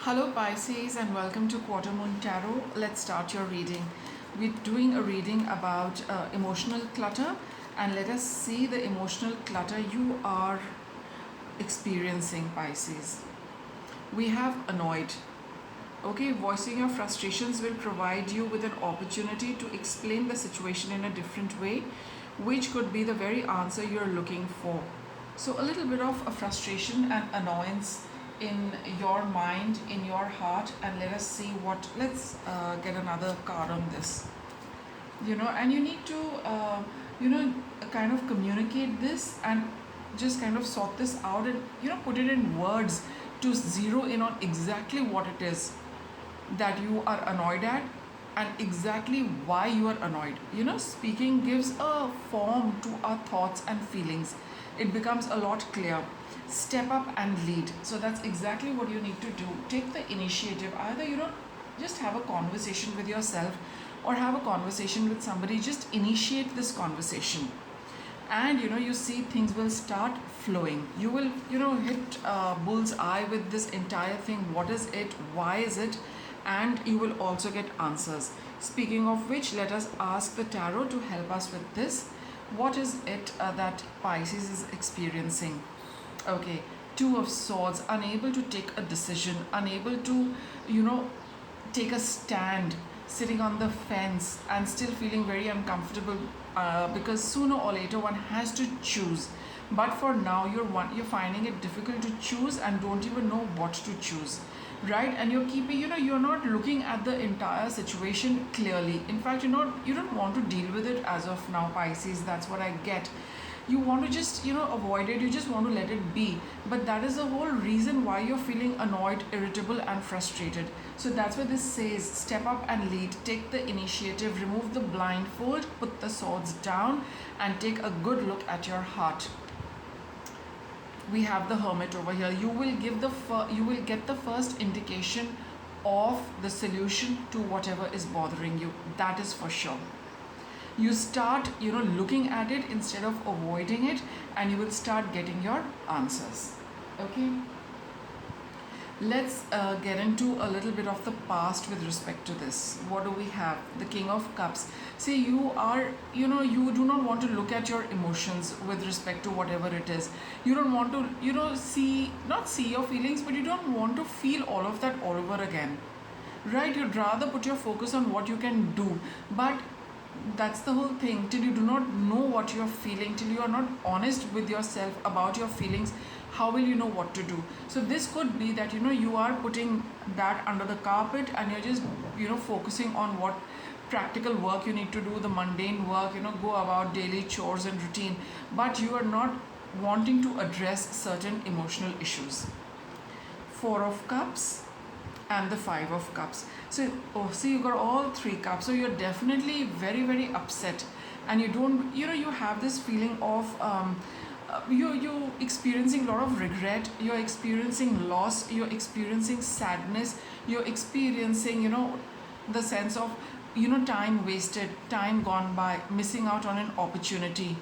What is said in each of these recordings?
Hello Pisces and welcome to Quarter Moon Tarot. Let's start your reading. We're doing a reading about emotional clutter, and let us see the emotional clutter you are experiencing, Pisces. We have annoyed. Okay, voicing your frustrations will provide you with an opportunity to explain the situation in a different way, which could be the very answer you're looking for. So, a little bit of a frustration and annoyance in your mind, in your heart, and let us see what. Let's get another card on this. And you need to, kind of communicate this and just kind of sort this out and, put it in words to zero in on exactly what it is that you are annoyed at and exactly why you are annoyed. Speaking gives a form to our thoughts and feelings. It becomes a lot clearer. Step up and lead. So that's exactly what you need to do. Take the initiative. Either, just have a conversation with yourself or have a conversation with somebody. Just initiate this conversation, and you see things will start flowing. You will hit bull's eye with this entire thing. What is it, why is it, and you will also get answers. Speaking of which, let us ask the tarot to help us with this. What is it that Pisces is experiencing? Okay, Two of Swords, unable to take a decision, unable to take a stand, sitting on the fence and still feeling very uncomfortable, because sooner or later one has to choose. But for now, you're finding it difficult to choose and don't even know what to choose, right? And you're keeping, you're not looking at the entire situation clearly. In fact, you don't want to deal with it as of now, Pisces. That's what I get. You want to just avoid it. You just want to let it be, but that is the whole reason why you're feeling annoyed, irritable and frustrated. So that's why this says step up and lead. Take the initiative, remove the blindfold, put the swords down and take a good look at your heart. We have the Hermit over here. You will get the first indication of the solution to whatever is bothering you. That is for sure. You start looking at it instead of avoiding it, and you will start getting your answers. Okay, let's get into a little bit of the past with respect to this. What do we have? The King of Cups. See, you are, you do not want to look at your emotions with respect to whatever it is. You don't want to, not see your feelings, but you don't want to feel all of that all over again, right? You'd rather put your focus on what you can do. But that's the whole thing. Till you do not know what you're feeling, till you are not honest with yourself about your feelings, how will you know what to do? So this could be that you are putting that under the carpet and you're just focusing on what practical work you need to do, the mundane work, go about daily chores and routine, but you are not wanting to address certain emotional issues. Four of Cups and the Five of Cups. So, see, you got all three cups. So you're definitely very, very upset, and you don't, you have this feeling of you experiencing a lot of regret. You're experiencing loss. You're experiencing sadness. You're experiencing, the sense of, time wasted, time gone by, missing out on an opportunity,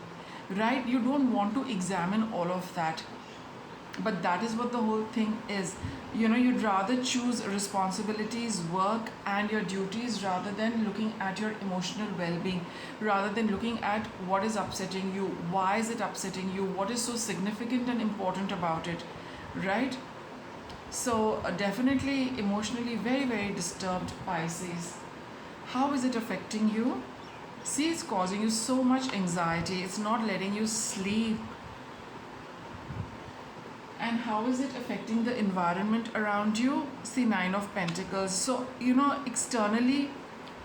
right? You don't want to examine all of that, but that is what the whole thing is. You'd rather choose responsibilities, work and your duties rather than looking at your emotional well-being, rather than looking at what is upsetting you, why is it upsetting you, what is so significant and important about it, right? So definitely emotionally very, very disturbed, Pisces. How is it affecting you? See, it's causing you so much anxiety. It's not letting you sleep. And how is it affecting the environment around you? See, Nine of Pentacles. So, externally,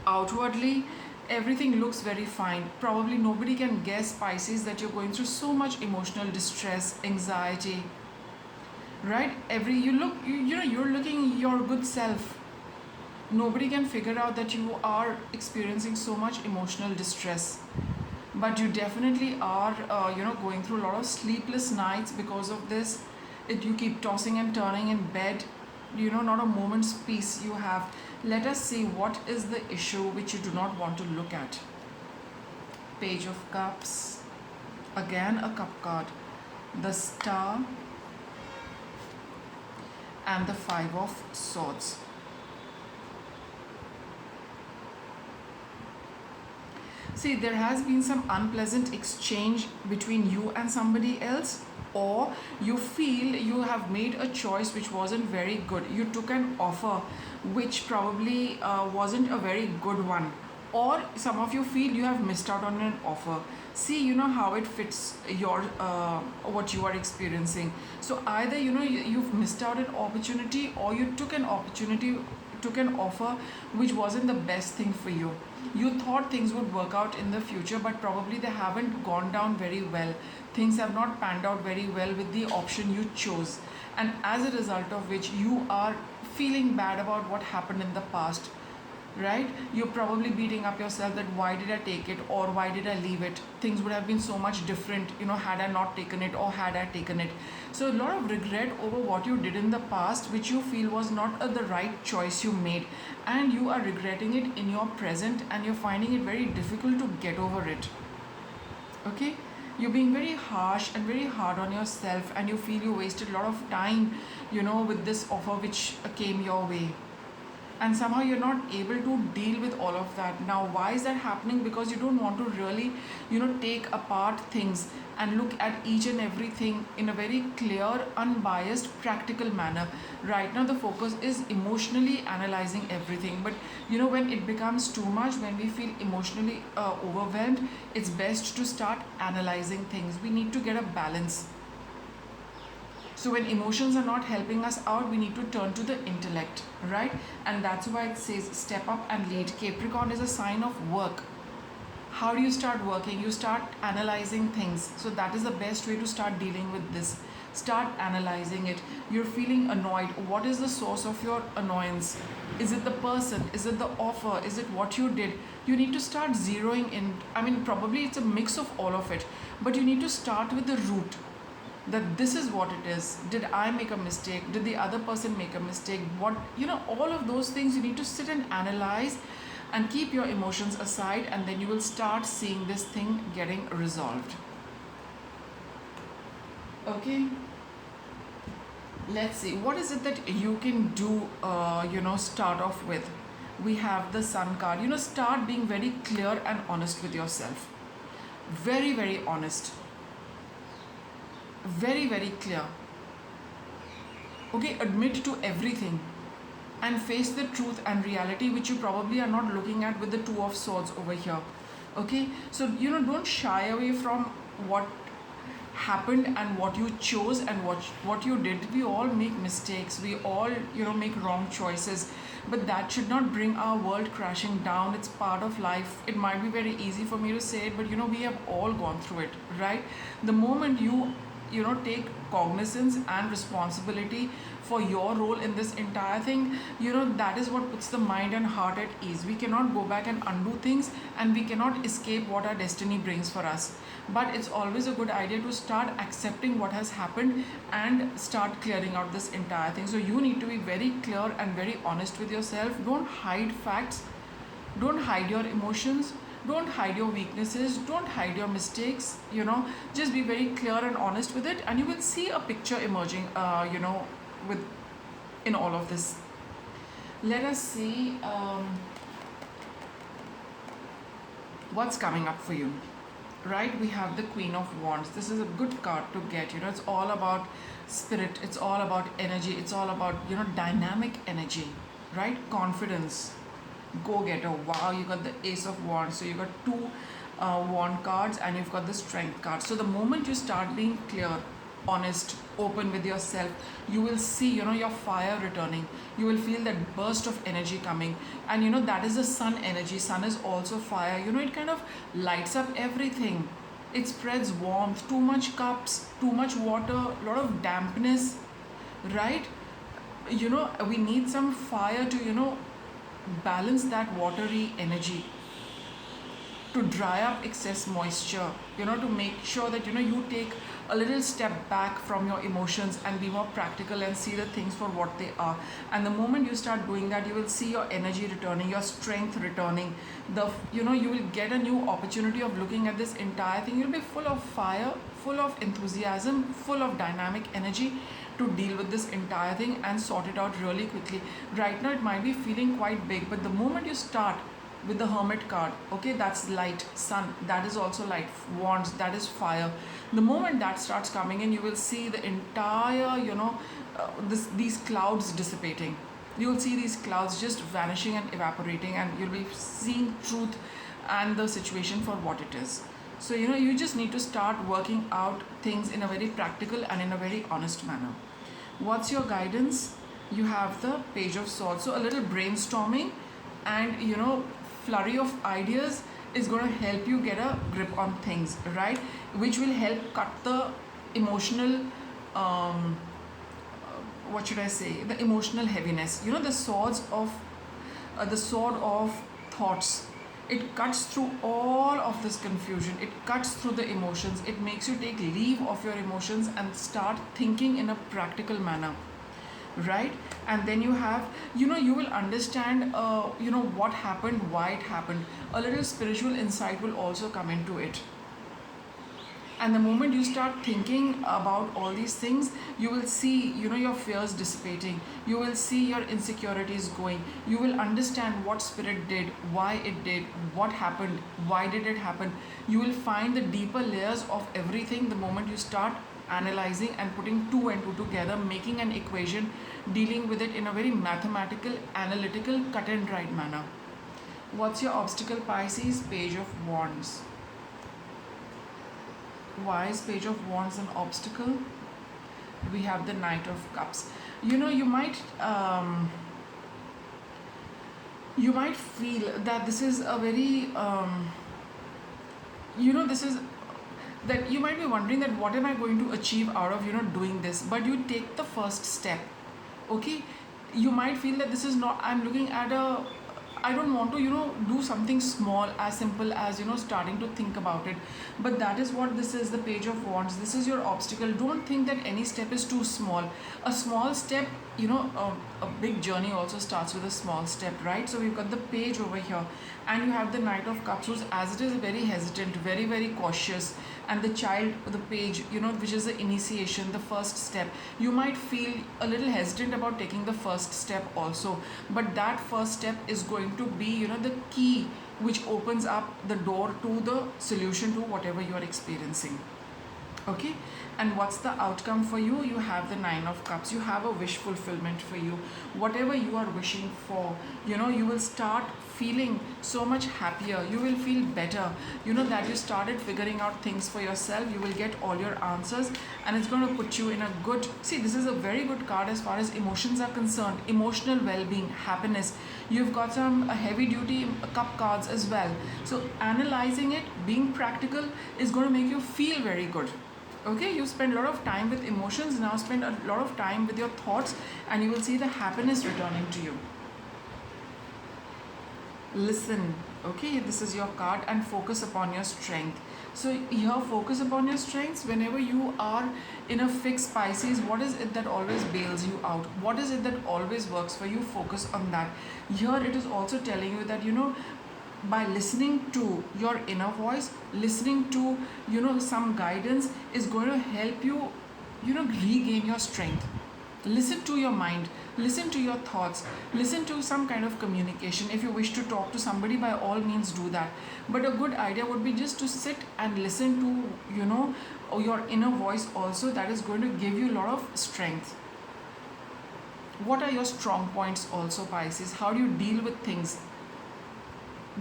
outwardly, everything looks very fine. Probably nobody can guess, Pisces, that you're going through so much emotional distress, anxiety, right? You're looking your good self. Nobody can figure out that you are experiencing so much emotional distress, but you definitely are going through a lot of sleepless nights because of this. You keep tossing and turning in bed, not a moment's peace you have. Let us see what is the issue which you do not want to look at. Page of Cups, again a cup card, the Star and the Five of Swords. See, there has been some unpleasant exchange between you and somebody else, or you feel you have made a choice which wasn't very good. You took an offer which probably wasn't a very good one, or some of you feel you have missed out on an offer. See, you know how it fits your what you are experiencing. So either you've missed out an opportunity, or you took an opportunity, took an offer which wasn't the best thing for you. You thought things would work out in the future, but probably they haven't gone down very well. Things have not panned out very well with the option you chose, and as a result of which you are feeling bad about what happened in the past, right? You're probably beating up yourself that why did I take it, or why did I leave it? Things would have been so much different, had I not taken it, or had I taken it. So a lot of regret over what you did in the past, which you feel was not the right choice you made, and you are regretting it in your present, and you're finding it very difficult to get over it. Okay, you're being very harsh and very hard on yourself, and you feel you wasted a lot of time with this offer which came your way, and somehow you're not able to deal with all of that. Now why is that happening? Because you don't want to really take apart things and look at each and everything in a very clear, unbiased, practical manner. Right now the focus is emotionally analyzing everything, but when it becomes too much, when we feel emotionally overwhelmed, it's best to start analyzing things. We need to get a balance. So when emotions are not helping us out, we need to turn to the intellect, right? And that's why it says step up and lead. Capricorn is a sign of work. How do you start working? You start analyzing things. So that is the best way to start dealing with this. Start analyzing it. You're feeling annoyed. What is the source of your annoyance? Is it the person? Is it the offer? Is it what you did? You need to start zeroing in. I mean, probably it's a mix of all of it, but you need to start with the root, that this is what it is. Did I make a mistake? Did the other person make a mistake? What, all of those things you need to sit and analyze, and keep your emotions aside, and then you will start seeing this thing getting resolved. Okay, let's see what is it that you can do. Start off with, we have the Sun card. Start being very clear and honest with yourself. Very, very honest. Very, very clear. Okay, admit to everything and face the truth and reality, which you probably are not looking at with the Two of Swords over here. Okay, so don't shy away from what happened and what you chose and what you did. We all make mistakes, we all make wrong choices, but that should not bring our world crashing down. It's part of life. It might be very easy for me to say it, but we have all gone through it, right? The moment you take cognizance and responsibility for your role in this entire thing, that is what puts the mind and heart at ease. We cannot go back and undo things, and we cannot escape what our destiny brings for us, but it's always a good idea to start accepting what has happened and start clearing out this entire thing. So you need to be very clear and very honest with yourself. Don't hide facts, don't hide your emotions, don't hide your weaknesses, don't hide your mistakes. Just be very clear and honest with it, and you will see a picture emerging with in all of this. Let us see what's coming up for you. Right, we have the Queen of Wands. This is a good card to get. It's all about spirit, it's all about energy, it's all about dynamic energy, right? Confidence, go-getter. Wow, you got the Ace of Wands. So you got two wand cards, and you've got the Strength card. So the moment you start being clear, honest, open with yourself, you will see your fire returning. You will feel that burst of energy coming, and that is the Sun energy. Sun is also fire. It kind of lights up everything. It spreads warmth. Too much cups, too much water, a lot of dampness, right? We need some fire to balance that watery energy, to dry up excess moisture, to make sure that you take a little step back from your emotions and be more practical and see the things for what they are. And the moment you start doing that, you will see your energy returning, your strength returning. You will get a new opportunity of looking at this entire thing. You'll be full of fire, full of enthusiasm, full of dynamic energy to deal with this entire thing and sort it out really quickly. Right now it might be feeling quite big, but the moment you start with the Hermit card, okay, that's light. Sun, that is also light. Wands, that is fire. The moment that starts coming in, you will see the entire, these clouds dissipating. You will see these clouds just vanishing and evaporating, and you'll be seeing truth and the situation for what it is. So you just need to start working out things in a very practical and in a very honest manner. What's your guidance? You have the Page of Swords. So a little brainstorming and flurry of ideas is going to help you get a grip on things, right? Which will help cut the emotional what should I say, the emotional heaviness. The swords of the sword of thoughts, it cuts through all of this confusion, it cuts through the emotions, it makes you take leave of your emotions and start thinking in a practical manner, right? And then you have, you will understand what happened, why it happened. A little spiritual insight will also come into it. And the moment you start thinking about all these things, you will see, your fears dissipating. You will see your insecurities going. You will understand what spirit did, why it did, what happened, why did it happen. You will find the deeper layers of everything the moment you start analyzing and putting two and two together, making an equation, dealing with it in a very mathematical, analytical, cut and dried manner. What's your obstacle, Pisces? Page of Wands. Why is Page of Wands an obstacle? We have the Knight of Cups. You might feel that this is a very this is that you might be wondering that what am I going to achieve out of doing this, but you take the first step. Okay, you might feel that this is not, I'm looking at I don't want to do something small, as simple as starting to think about it, but that is what this is, the Page of Wands. This is your obstacle. Don't think that any step is too small. A small step, a big journey also starts with a small step, right? So we've got the Page over here, and you have the Knight of Cups, who's as it is very hesitant, very very cautious, and the child, the Page, which is the initiation, the first step. You might feel a little hesitant about taking the first step also, but that first step is going to be the key which opens up the door to the solution to whatever you are experiencing. Okay, and what's the outcome for you? You have the Nine of Cups. You have a wish fulfillment for you. Whatever you are wishing for, you will start feeling so much happier. You will feel better, that you started figuring out things for yourself. You will get all your answers, and it's going to put you in a good, see, this is a very good card as far as emotions are concerned. Emotional well-being, happiness. You've got some heavy duty cup cards as well. So analyzing it, being practical, is going to make you feel very good. Okay, you spend a lot of time with emotions, now spend a lot of time with your thoughts, and you will see the happiness returning to you. Listen, okay, this is your card, and focus upon your strength. So here, focus upon your strengths. Whenever you are in a fixed, Pisces, what is it that always bails you out? What is it that always works for you? Focus on that. Here it is also telling you that by listening to your inner voice, listening to some guidance is going to help you regain your strength. Listen to your mind, listen to your thoughts, listen to some kind of communication. If you wish to talk to somebody, by all means do that, but a good idea would be just to sit and listen to your inner voice also. That is going to give you a lot of strength. What are your strong points also, Pisces? How do you deal with things?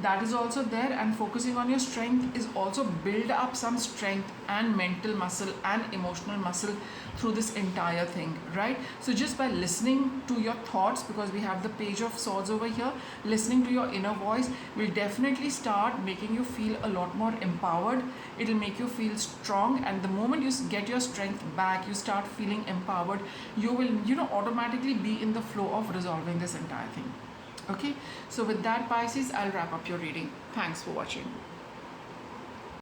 That is also there, and focusing on your strength is also build up some strength and mental muscle and emotional muscle through this entire thing, right? So just by listening to your thoughts, because we have the Page of Swords over here, listening to your inner voice will definitely start making you feel a lot more empowered. It'll make you feel strong, and the moment you get your strength back, you start feeling empowered, you will automatically be in the flow of resolving this entire thing. Okay, so with that, Pisces, I'll wrap up your reading. Thanks for watching.